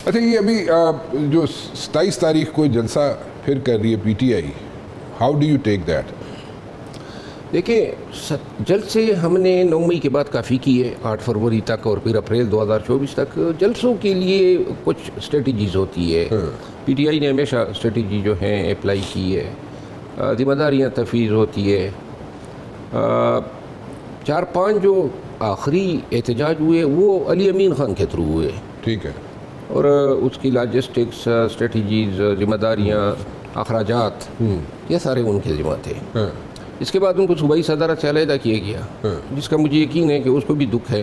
اچھا یہ ابھی جو 27 تاریخ کو جلسہ پھر کر رہی ہے P T I, how do you take that? دیکھیں جلسے ہم نے 9 مئی کے بعد کافی کیے، 8 فروری تک اور پھر اپریل 2024 تک. جلسوں کے لیے کچھ اسٹریٹجیز ہوتی ہے. پی ٹی آئی نے ہمیشہ اسٹریٹجی جو ہیں اپلائی کی ہے. ذمہ داریاں تفویض ہوتی ہے. 4-5 جو آخری احتجاج ہوئے وہ علی امین خان کے تھرو ہوئے. ٹھیک ہے. اور اس کی لاجسٹکس، اسٹریٹجیز، ذمہ داریاں، اخراجات، یہ سارے ان کے ذمہ تھے. اس کے بعد ان کو صوبائی صدارت سے علیحدہ کیا گیا، جس کا مجھے یقین ہے کہ اس کو بھی دکھ ہے.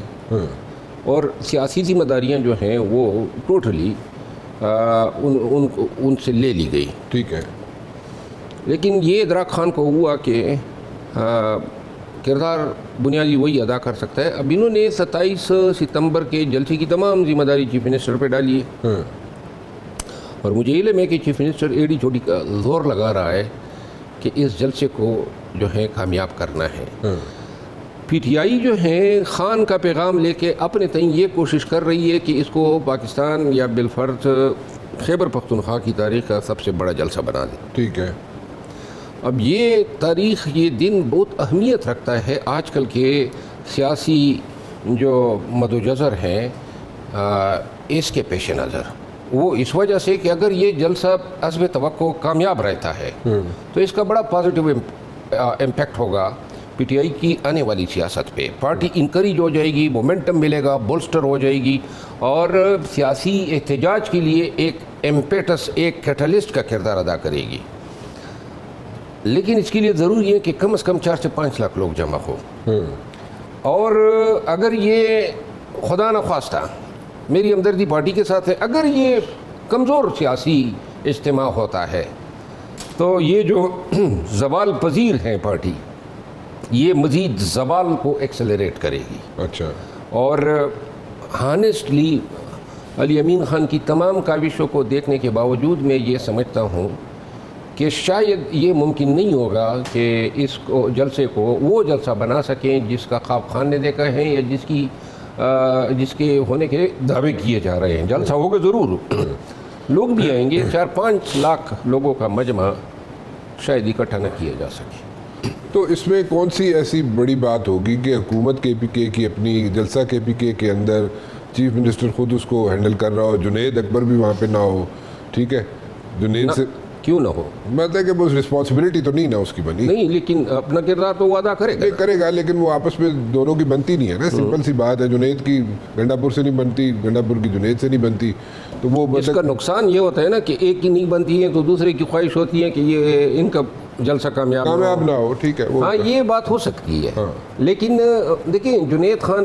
اور سیاسی ذمہ داریاں جو ہیں وہ ٹوٹلی ان سے لے لی گئی. ٹھیک ہے. لیکن یہ ادراک خان کو ہوا کہ کردار بنیادی وہی ادا کر سکتا ہے. اب انہوں نے 27 ستمبر کے جلسے کی تمام ذمہ داری چیف منسٹر پہ ڈالی ہے. اور مجھے علم ہے کہ چیف منسٹر ایڈی چوٹی کا زور لگا رہا ہے کہ اس جلسے کو جو ہے کامیاب کرنا ہے. پی ٹی آئی جو ہے خان کا پیغام لے کے اپنے تئیں یہ کوشش کر رہی ہے کہ اس کو پاکستان یا بالفرض خیبر پختونخوا کی تاریخ کا سب سے بڑا جلسہ بنا دے. ٹھیک ہے. اب یہ تاریخ، یہ دن بہت اہمیت رکھتا ہے آج کل کے سیاسی جو مد و جزر ہیں اس کے پیش نظر. وہ اس وجہ سے کہ اگر یہ جلسہ حسب توقع کامیاب رہتا ہے تو اس کا بڑا پازیٹیو امپیکٹ ہوگا پی ٹی آئی کی آنے والی سیاست پہ. پارٹی انکریج ہو جائے گی، مومنٹم ملے گا، بولسٹر ہو جائے گی، اور سیاسی احتجاج کے لیے ایک امپیٹس، ایک کیٹلسٹ کا کردار ادا کرے گی. لیکن اس کے لیے ضروری ہے کہ کم از کم 4 سے 5 لاکھ لوگ جمع ہو. اور اگر یہ خدا نخواستہ، میری ہمدردی پارٹی کے ساتھ ہے، اگر یہ کمزور سیاسی اجتماع ہوتا ہے تو یہ جو زوال پذیر ہیں پارٹی، یہ مزید زوال کو ایکسلریٹ کرے گی. اچھا. اور ہانیسٹلی علی امین خان کی تمام کاوشوں کو دیکھنے کے باوجود میں یہ سمجھتا ہوں کہ شاید یہ ممکن نہیں ہوگا کہ اس کو جلسے کو وہ جلسہ بنا سکیں جس کا خواب خان نے دیکھا ہے یا جس کے ہونے کے دعوے کیے جا رہے ہیں. جلسہ ہوگا ضرور، لوگ بھی آئیں گے، 4-5 لاکھ لوگوں کا مجمع شاید اکٹھا نہ کیا جا سکے. تو اس میں کون سی ایسی بڑی بات ہوگی کہ حکومت کے پی کے کی اپنی جلسہ کے پی کے اندر چیف منسٹر خود اس کو ہینڈل کر رہا ہو، جنید اکبر بھی وہاں پہ نہ ہو؟ ٹھیک ہے. جنید سے کیوں نہ ہو؟ مطلب کہ وہ رسپانسبلٹی تو نہیں نا اس کی بنی. نہیں، لیکن اپنا کردار تو وہ ادا کرے گا. لیکن وہ آپس میں دونوں کی بنتی نہیں ہے نا. سمپل سی بات ہے، جنید کی گنڈا پور سے نہیں بنتی، گنڈا پور کی جنید سے نہیں بنتی. تو وہ اس کا نقصان یہ ہوتا ہے نا کہ ایک کی نہیں بنتی ہے تو دوسرے کی خواہش ہوتی ہے کہ یہ ان کا جلسہ کامیاب نہ ہو. ٹھیک ہے. ہاں، یہ بات ہو سکتی ہے. لیکن دیکھیں، جنید خان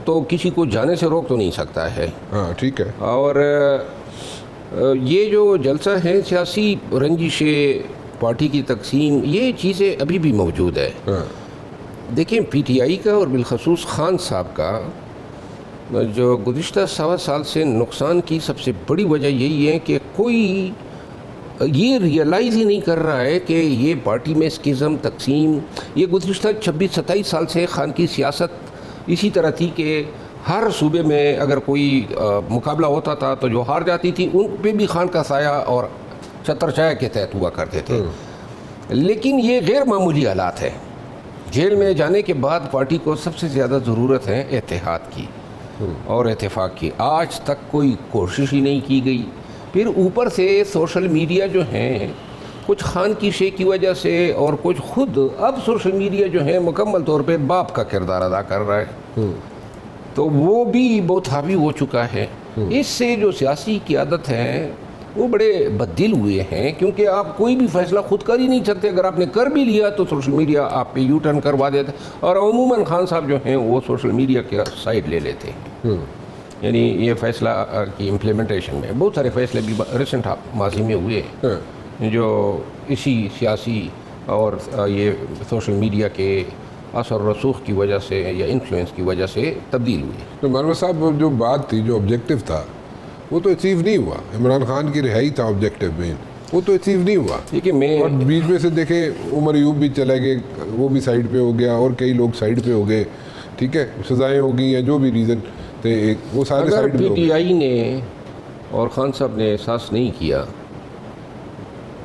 تو کسی کو جانے سے روک تو نہیں سکتا ہے. ہاں ٹھیک ہے. اور یہ جو جلسہ ہے، سیاسی رنجش، پارٹی کی تقسیم، یہ چیزیں ابھی بھی موجود ہے. دیکھیں، پی ٹی آئی کا اور بالخصوص خان صاحب کا جو گزشتہ 1.25 سال سے نقصان کی سب سے بڑی وجہ یہی ہے کہ کوئی یہ ریئلائز ہی نہیں کر رہا ہے کہ یہ پارٹی میں اسکزم، تقسیم، یہ گزشتہ 26-27 سال سے خان کی سیاست اسی طرح تھی کہ ہر صوبے میں اگر کوئی مقابلہ ہوتا تھا تو جو ہار جاتی تھی ان پہ بھی خان کا سایہ اور چھتر چھایا کے تحت ہوا کرتے تھے. لیکن یہ غیر معمولی حالات ہے. جیل میں جانے کے بعد پارٹی کو سب سے زیادہ ضرورت ہے اتحاد کی اور اتفاق کی. آج تک کوئی کوشش ہی نہیں کی گئی. پھر اوپر سے سوشل میڈیا جو ہیں، کچھ خان کی شے کی وجہ سے اور کچھ خود اب سوشل میڈیا جو ہے مکمل طور پہ باپ کا کردار ادا کر رہا ہے، تو وہ بھی بہت حاوی ہو چکا ہے. اس سے جو سیاسی قیادت ہے وہ بڑے بددل ہوئے ہیں، کیونکہ آپ کوئی بھی فیصلہ خود کر ہی نہیں سکتے. اگر آپ نے کر بھی لیا تو سوشل میڈیا آپ پہ یو ٹرن کروا دیتا ہے. اور عموماً خان صاحب جو ہیں وہ سوشل میڈیا کے سائڈ لے لیتے ہیں. یعنی یہ فیصلہ کی امپلیمنٹیشن میں بہت سارے فیصلے بھی ریسنٹ ماضی میں ہوئے جو اسی سیاسی اور یہ سوشل میڈیا کے اثر و رسوخ کی وجہ سے یا انفلوئنس کی وجہ سے تبدیل ہوئی. تو مانو صاحب، جو بات تھی، جو آبجیکٹو تھا، وہ تو اچیو نہیں ہوا. عمران خان کی رہائی تھا آبجیکٹو میں، وہ تو اچیو نہیں ہوا. ٹھیک ہے. اور بیچ میں سے دیکھیں عمر ایوب بھی چلے گئے، وہ بھی سائڈ پہ ہو گیا، اور کئی لوگ سائڈ پہ ہو گئے. ٹھیک ہے، سزائیں ہو گئی یا جو بھی ریزن تھے، وہ سارے سائڈ پہ ہو گئے. پی ٹی آئی نے اور خان صاحب نے احساس نہیں کیا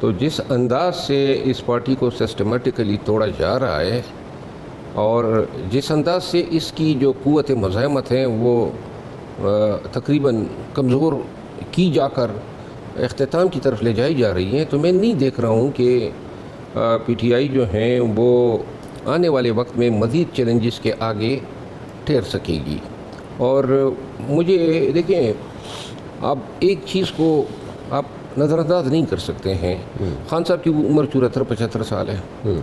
تو جس انداز سے اس پارٹی کو سسٹمیٹیکلی توڑا جا رہا ہے اور جس انداز سے اس کی جو قوت مزاحمت ہیں وہ تقریباً کمزور کی جا کر اختتام کی طرف لے جائی جا رہی ہیں، تو میں نہیں دیکھ رہا ہوں کہ پی ٹی آئی جو ہیں وہ آنے والے وقت میں مزید چیلنجز کے آگے ٹھہر سکے گی۔ اور مجھے دیکھیں، آپ ایک چیز کو آپ نظر انداز نہیں کر سکتے ہیں، خان صاحب کی عمر 74-75 سال ہے۔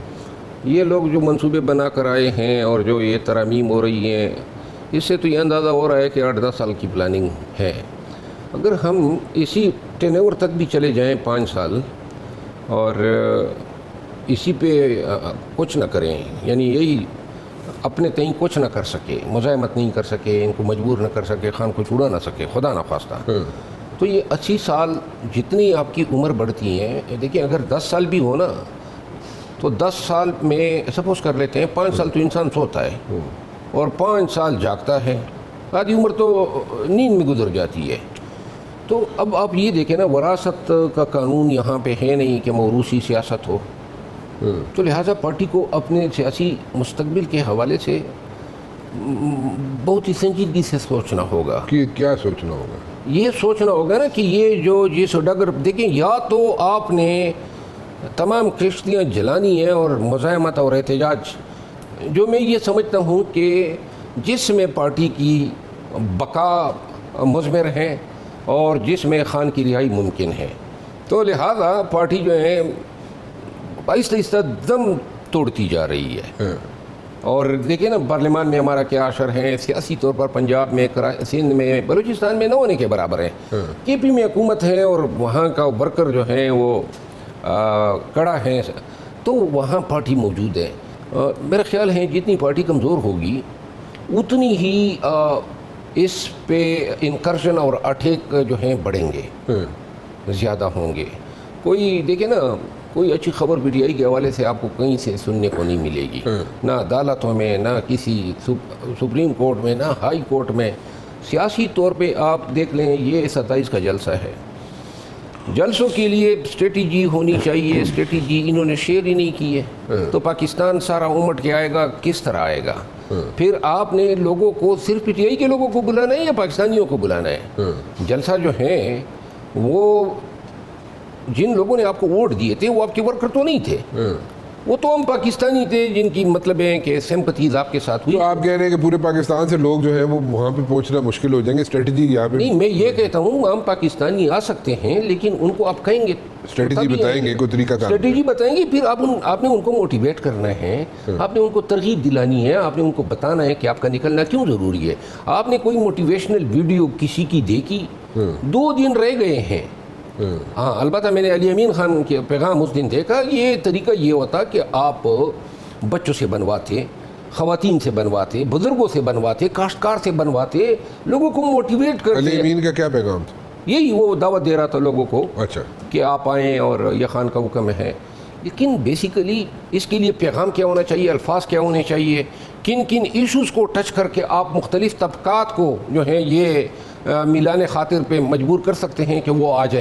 یہ لوگ جو منصوبے بنا کر آئے ہیں اور جو یہ ترامیم ہو رہی ہیں، اس سے تو یہ اندازہ ہو رہا ہے کہ 8-10 سال کی پلاننگ ہے۔ اگر ہم اسی ٹینور تک بھی چلے جائیں 5 سال اور اسی پہ کچھ نہ کریں، یعنی یہی اپنے تئیں کچھ نہ کر سکے، مزاحمت نہیں کر سکے، ان کو مجبور نہ کر سکے، خان کو چھڑا نہ سکے، خدا نہ خواستہ، تو یہ 80 سال جتنی آپ کی عمر بڑھتی ہیں، دیکھیں اگر 10 سال بھی ہو نا تو 10 سال میں سپوز کر لیتے ہیں 5 سال تو انسان سوتا ہے اور 5 سال جاگتا ہے، آدھی عمر تو نیند میں گزر جاتی ہے۔ تو اب آپ یہ دیکھیں نا، وراثت کا قانون یہاں پہ ہے نہیں کہ موروثی سیاست ہو، تو لہٰذا پارٹی کو اپنے سیاسی مستقبل کے حوالے سے بہت ہی سنجیدگی سے سوچنا ہوگا۔ کہ کیا سوچنا ہوگا؟ یہ سوچنا ہوگا نا کہ یہ جو ڈگر دیکھیں، یا تو آپ نے تمام کشتیاں جلانی ہیں اور مزاحمت اور احتجاج، جو میں یہ سمجھتا ہوں کہ جس میں پارٹی کی بقا مضمر ہے اور جس میں خان کی رہائی ممکن ہے، تو لہذا پارٹی جو ہے آہستہ آہستہ دم توڑتی جا رہی ہے۔ اور دیکھیں نا، پارلیمان میں ہمارا کیا اثر ہے، سیاسی طور پر پنجاب میں، سندھ میں، بلوچستان میں نہ ہونے کے برابر ہے۔ کے پی میں حکومت ہے اور وہاں کا ورکر جو ہے وہ کڑا ہے، تو وہاں پارٹی موجود ہے۔ میرا خیال ہے جتنی پارٹی کمزور ہوگی اتنی ہی اس پہ انکرشن اور اٹیک جو ہیں بڑھیں گے، زیادہ ہوں گے۔ کوئی دیکھیں نا، کوئی اچھی خبر پی ٹی آئی کے حوالے سے آپ کو کہیں سے سننے کو نہیں ملے گی، نہ عدالتوں میں، نہ کسی سپریم کورٹ میں، نہ ہائی کورٹ میں۔ سیاسی طور پہ آپ دیکھ لیں، یہ 27 کا جلسہ ہے، جلسوں کے لیے اسٹریٹجی ہونی چاہیے، اسٹریٹجی انہوں نے شیئر ہی نہیں کی ہے، تو پاکستان سارا امٹ کے آئے گا، کس طرح آئے گا؟ پھر آپ نے لوگوں کو صرف پی ٹی آئی کے لوگوں کو بلانا ہے یا پاکستانیوں کو بلانا ہے؟ جلسہ جو ہے وہ جن لوگوں نے آپ کو ووٹ دیے تھے وہ آپ کے ورکر تو نہیں تھے، وہ تو ہم پاکستانی تھے جن کی مطلب ہے کہ سمپتھیز آپ کے ساتھ ہوئی۔ تو آپ کہہ رہے ہیں کہ پورے پاکستان سے لوگ جو ہیں وہ وہاں پہ پہنچنا مشکل ہو جائیں گے، اسٹریٹجی یہاں پہ نہیں، میں یہ کہتا ہوں عام پاکستانی آ سکتے ہیں، لیکن ان کو آپ کہیں گے، اسٹریٹجی بتائیں گے، کوئی طریقہ کار اسٹریٹجی بتائیں گے، پھر آپ نے ان کو موٹیویٹ کرنا ہے، آپ نے ان کو ترغیب دلانی ہے، آپ نے ان کو بتانا ہے کہ آپ کا نکلنا کیوں ضروری ہے۔ آپ نے کوئی موٹیویشنل ویڈیو کسی کی دیکھی، 2 دن رہ گئے ہیں، ہاں البتہ میں نے علی امین خان کے پیغام اس دن دیکھا، یہ طریقہ یہ ہوتا کہ آپ بچوں سے بنواتے، خواتین سے بنواتے، بزرگوں سے بنواتے، کاشتکار سے بنواتے، لوگوں کو موٹیویٹ کرتے۔ علی امین کا کیا پیغام تھا؟ یہی وہ دعوت دے رہا تھا لوگوں کو، اچھا، کہ آپ آئیں اور یہ خان کا حکم ہے۔ لیکن بیسیکلی اس کے لیے پیغام کیا ہونا چاہیے، الفاظ کیا ہونے چاہیے، کن کن ایشوز کو ٹچ کر کے آپ مختلف طبقات کو جو ہے یہ ملانے خاطر پہ مجبور کر سکتے ہیں کہ وہ آ جائیں۔